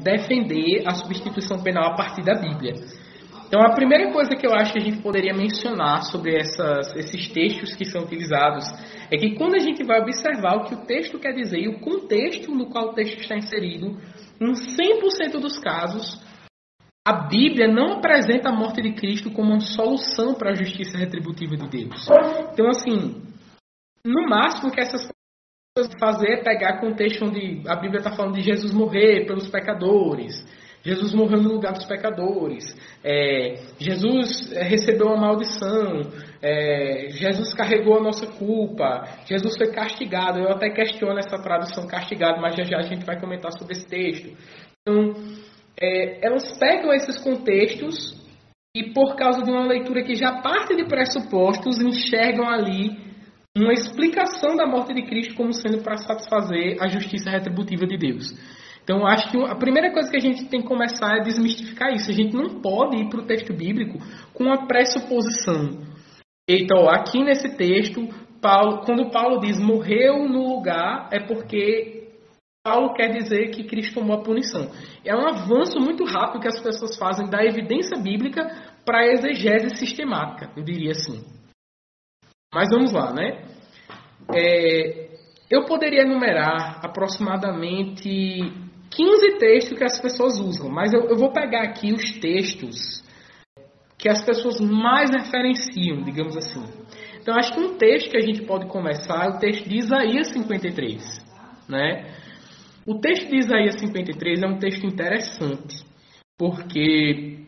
defender a substituição penal a partir da Bíblia. Então, a primeira coisa que eu acho que a gente poderia mencionar sobre esses textos que são utilizados é que quando a gente vai observar o que o texto quer dizer e o contexto no qual o texto está inserido, em 100% dos casos, a Bíblia não apresenta a morte de Cristo como uma solução para a justiça retributiva de Deus. Então, assim, no máximo que essas coisas vão fazer é pegar contexto onde a Bíblia está falando de Jesus morrer pelos pecadores, Jesus morreu no lugar dos pecadores, Jesus recebeu uma maldição, Jesus carregou a nossa culpa, Jesus foi castigado. Eu até questiono essa tradução castigado, mas já a gente vai comentar sobre esse texto. Então, elas pegam esses contextos e, por causa de uma leitura que já parte de pressupostos, enxergam ali uma explicação da morte de Cristo como sendo para satisfazer a justiça retributiva de Deus. Então, acho que a primeira coisa que a gente tem que começar é desmistificar isso. A gente não pode ir para o texto bíblico com uma pressuposição. Então, aqui nesse texto, quando Paulo diz morreu no lugar, é porque Paulo quer dizer que Cristo tomou a punição. É um avanço muito rápido que as pessoas fazem da evidência bíblica para a exegese sistemática, eu diria assim. Mas vamos lá, né? Eu poderia enumerar aproximadamente 15 textos que as pessoas usam, mas eu vou pegar aqui os textos que as pessoas mais referenciam, digamos assim. Então, acho que um texto que a gente pode começar é o texto de Isaías 53, né? O texto de Isaías 53 é um texto interessante, porque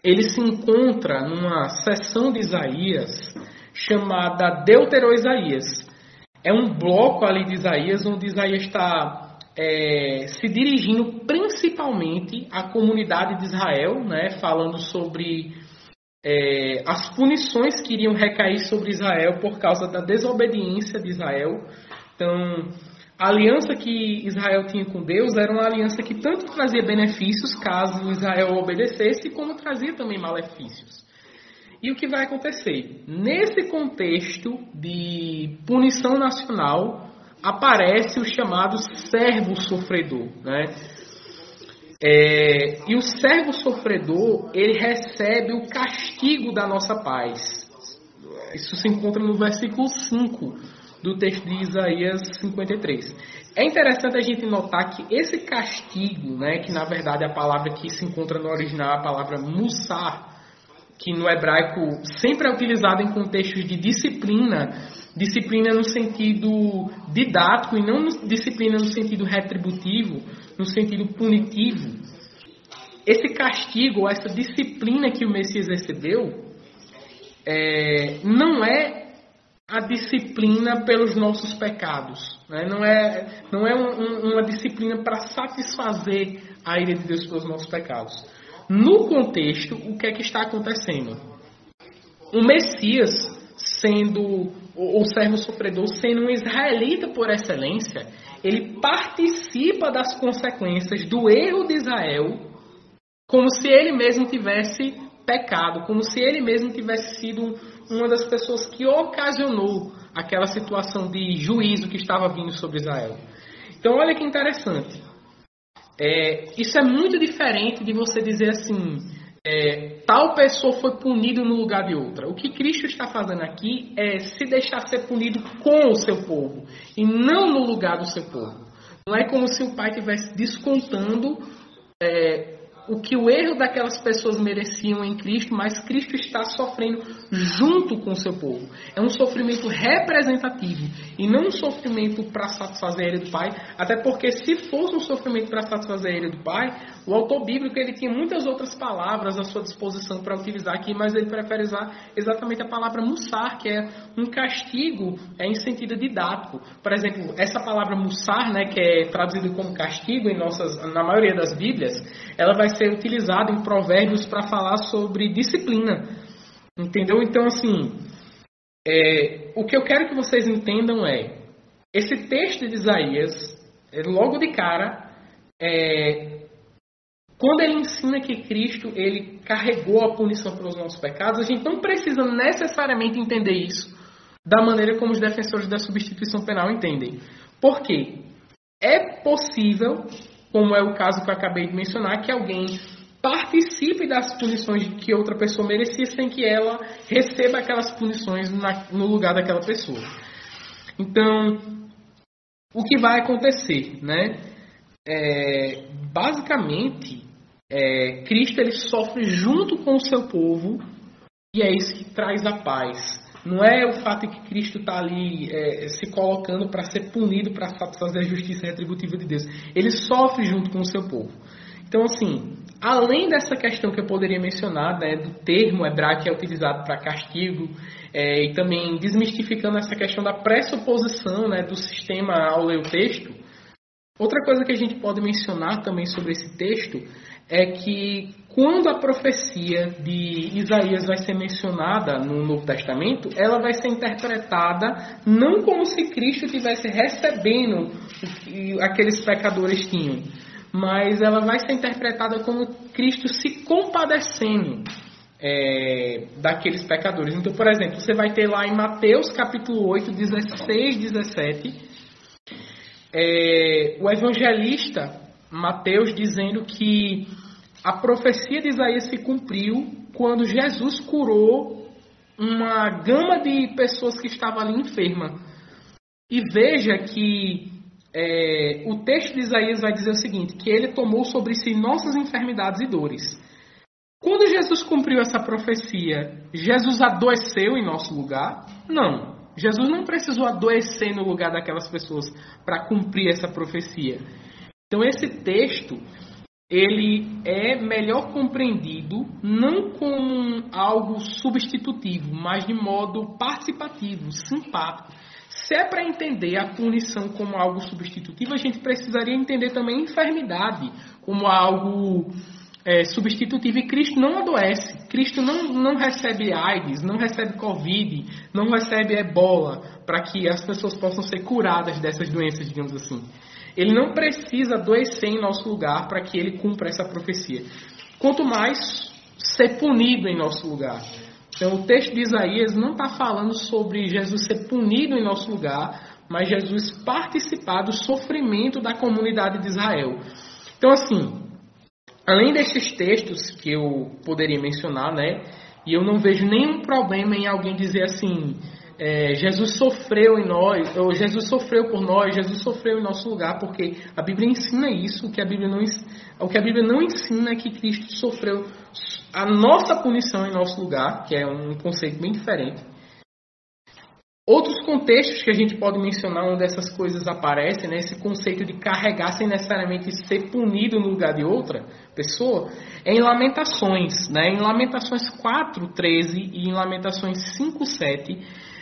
ele se encontra numa seção de Isaías chamada Deutero-Isaías. É um bloco ali de Isaías, onde Isaías está se dirigindo principalmente à comunidade de Israel, né, falando sobre as punições que iriam recair sobre Israel por causa da desobediência de Israel. Então, a aliança que Israel tinha com Deus era uma aliança que tanto trazia benefícios caso Israel obedecesse, como trazia também malefícios. E o que vai acontecer? Nesse contexto de punição nacional, aparece o chamado servo sofredor, né? E o servo sofredor, ele recebe o castigo da nossa paz. Isso se encontra no versículo 5 do texto de Isaías 53. É interessante a gente notar que esse castigo, né, que na verdade a palavra que se encontra no original é a palavra mussar, que no hebraico sempre é utilizada em contextos de disciplina no sentido didático e não disciplina no sentido retributivo, no sentido punitivo. Esse castigo, essa disciplina que o Messias recebeu, não é a disciplina pelos nossos pecados, né? Não é uma disciplina para satisfazer a ira de Deus pelos nossos pecados. No contexto, o que é que está acontecendo? O Messias, sendo o servo sofredor, sendo um israelita por excelência, ele participa das consequências do erro de Israel, como se ele mesmo tivesse pecado, como se ele mesmo tivesse sido uma das pessoas que ocasionou aquela situação de juízo que estava vindo sobre Israel. Então, olha que interessante. Isso é muito diferente de você dizer assim, tal pessoa foi punido no lugar de outra. O que Cristo está fazendo aqui é se deixar ser punido com o seu povo e não no lugar do seu povo. Não é como se o Pai estivesse descontando o que o erro daquelas pessoas mereciam em Cristo, mas Cristo está sofrendo junto com o seu povo. É um sofrimento representativo e não um sofrimento para satisfazer a ira do Pai, até porque se fosse um sofrimento para satisfazer a ira do Pai, o autor bíblico ele tinha muitas outras palavras à sua disposição para utilizar aqui, mas ele prefere usar exatamente a palavra mussar, que é um castigo em sentido didático. Por exemplo, essa palavra mussar, né, que é traduzida como castigo na maioria das Bíblias, ela vai ser utilizada em Provérbios para falar sobre disciplina. Entendeu? Então, assim, o que eu quero que vocês entendam esse texto de Isaías, logo de cara, quando ele ensina que Cristo ele carregou a punição pelos nossos pecados, a gente não precisa necessariamente entender isso da maneira como os defensores da substituição penal entendem. Por quê? É possível como é o caso que eu acabei de mencionar, que alguém participe das punições que outra pessoa merecia sem que ela receba aquelas punições no lugar daquela pessoa. Então, o que vai acontecer, né? Basicamente, Cristo ele sofre junto com o seu povo e é isso que traz a paz. Não é o fato de que Cristo está ali se colocando para ser punido, para satisfazer a justiça retributiva de Deus. Ele sofre junto com o seu povo. Então, assim, além dessa questão que eu poderia mencionar, né, do termo hebraico que é utilizado para castigo, e também desmistificando essa questão da pressuposição, né, do sistema ao ler o texto, outra coisa que a gente pode mencionar também sobre esse texto é que quando a profecia de Isaías vai ser mencionada no Novo Testamento, ela vai ser interpretada não como se Cristo estivesse recebendo o que aqueles pecadores tinham, mas ela vai ser interpretada como Cristo se compadecendo daqueles pecadores. Então, por exemplo, você vai ter lá em Mateus capítulo 8, 16, 17, o evangelista Mateus dizendo que a profecia de Isaías se cumpriu quando Jesus curou uma gama de pessoas que estavam ali enfermas. E veja que o texto de Isaías vai dizer o seguinte, que ele tomou sobre si nossas enfermidades e dores. Quando Jesus cumpriu essa profecia, Jesus adoeceu em nosso lugar? Não. Jesus não precisou adoecer no lugar daquelas pessoas para cumprir essa profecia. Então esse texto, ele é melhor compreendido não como algo substitutivo, mas de modo participativo, simpático. Se é para entender a punição como algo substitutivo, a gente precisaria entender também a enfermidade como algo substitutivo. E Cristo não adoece. Cristo não recebe AIDS, não recebe Covid, não recebe Ebola, para que as pessoas possam ser curadas dessas doenças, digamos assim. Ele não precisa adoecer em nosso lugar para que ele cumpra essa profecia. Quanto mais ser punido em nosso lugar. Então, o texto de Isaías não está falando sobre Jesus ser punido em nosso lugar, mas Jesus participar do sofrimento da comunidade de Israel. Então, assim, além desses textos que eu poderia mencionar, né, e eu não vejo nenhum problema em alguém dizer assim, Jesus sofreu em nós, ou Jesus sofreu por nós, Jesus sofreu em nosso lugar, porque a Bíblia ensina isso. O que a Bíblia não ensina é que Cristo sofreu a nossa punição em nosso lugar, que é um conceito bem diferente. Outros contextos que a gente pode mencionar onde essas coisas aparecem, né, esse conceito de carregar sem necessariamente ser punido no lugar de outra pessoa, é em Lamentações. Né? Em Lamentações 4:13 e em Lamentações 5:7,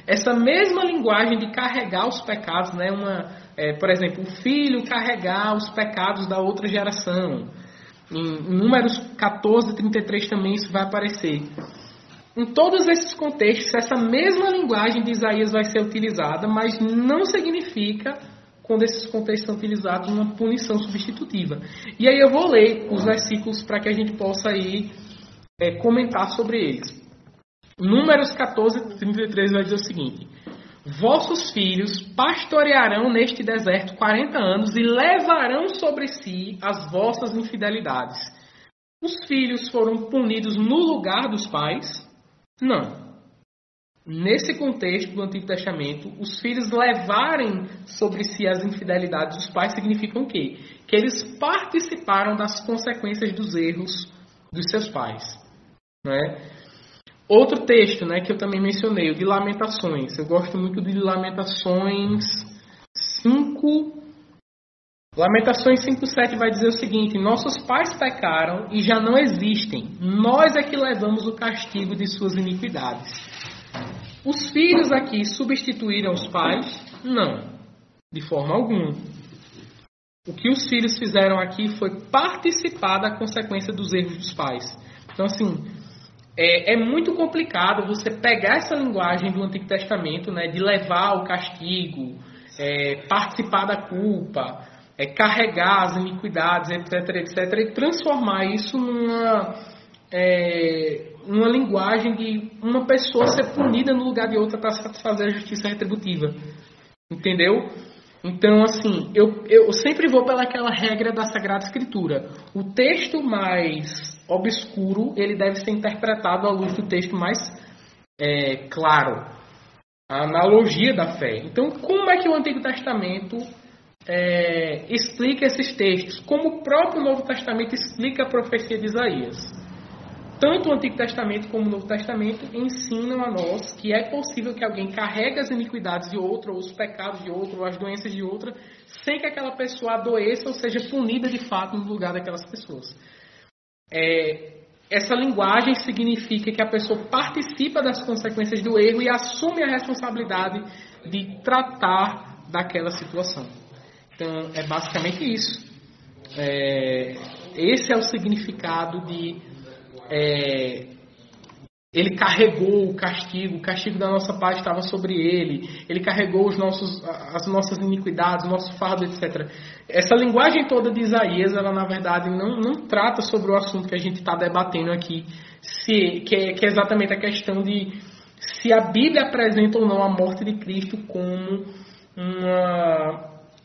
essa mesma linguagem de carregar os pecados, né, por exemplo, o filho carregar os pecados da outra geração. Em Números 14:33 também isso vai aparecer. Em todos esses contextos, essa mesma linguagem de Isaías vai ser utilizada, mas não significa, quando esses contextos são utilizados, uma punição substitutiva. E aí eu vou ler os versículos para que a gente possa aí comentar sobre eles. Números 14:33 vai dizer o seguinte: vossos filhos pastorearão neste deserto 40 anos e levarão sobre si as vossas infidelidades. Os filhos foram punidos no lugar dos pais? Não. Nesse contexto do Antigo Testamento, os filhos levarem sobre si as infidelidades dos pais significam o quê? Que eles participaram das consequências dos erros dos seus pais. Né? Outro texto, né, que eu também mencionei, o de Lamentações. Eu gosto muito de Lamentações 5. Lamentações 5:7 vai dizer o seguinte: nossos pais pecaram e já não existem. Nós é que levamos o castigo de suas iniquidades. Os filhos aqui substituíram os pais? Não, de forma alguma. O que os filhos fizeram aqui foi participar da consequência dos erros dos pais. Então, assim, é muito complicado você pegar essa linguagem do Antigo Testamento, né, de levar o castigo, participar da culpa, carregar as iniquidades, etc., etc., e transformar isso numa linguagem de uma pessoa ser punida no lugar de outra para satisfazer a justiça retributiva. Entendeu? Então, assim, eu sempre vou pelaquela regra da Sagrada Escritura. O texto mais obscuro, ele deve ser interpretado à luz do texto mais claro. A analogia da fé. Então, como é que o Antigo Testamento explica esses textos? Como o próprio Novo Testamento explica a profecia de Isaías? Tanto o Antigo Testamento como o Novo Testamento ensinam a nós que é possível que alguém carregue as iniquidades de outro, ou os pecados de outro, ou as doenças de outra, sem que aquela pessoa adoeça ou seja punida de fato no lugar daquelas pessoas. Essa linguagem significa que a pessoa participa das consequências do erro e assume a responsabilidade de tratar daquela situação. Então, é basicamente isso. Esse é o significado de... ele carregou o castigo da nossa paz estava sobre ele carregou as nossas iniquidades, o nosso fardo, etc. Essa linguagem toda de Isaías, ela na verdade não trata sobre o assunto que a gente está debatendo aqui, que é exatamente a questão de se a Bíblia apresenta ou não a morte de Cristo como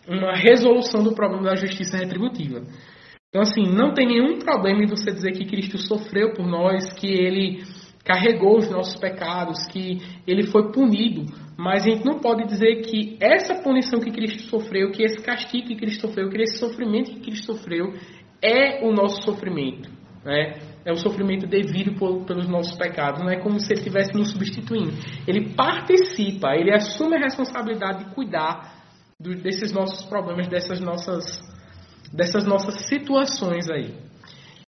uma resolução do problema da justiça retributiva. Então, assim, não tem nenhum problema em você dizer que Cristo sofreu por nós, que Ele carregou os nossos pecados, que Ele foi punido. Mas a gente não pode dizer que essa punição que Cristo sofreu, que esse castigo que Cristo sofreu, que esse sofrimento que Cristo sofreu é o nosso sofrimento. Né? É o sofrimento devido pelos nossos pecados. Não é como se Ele estivesse nos substituindo. Ele participa, Ele assume a responsabilidade de cuidar desses nossos problemas, dessas nossas situações aí.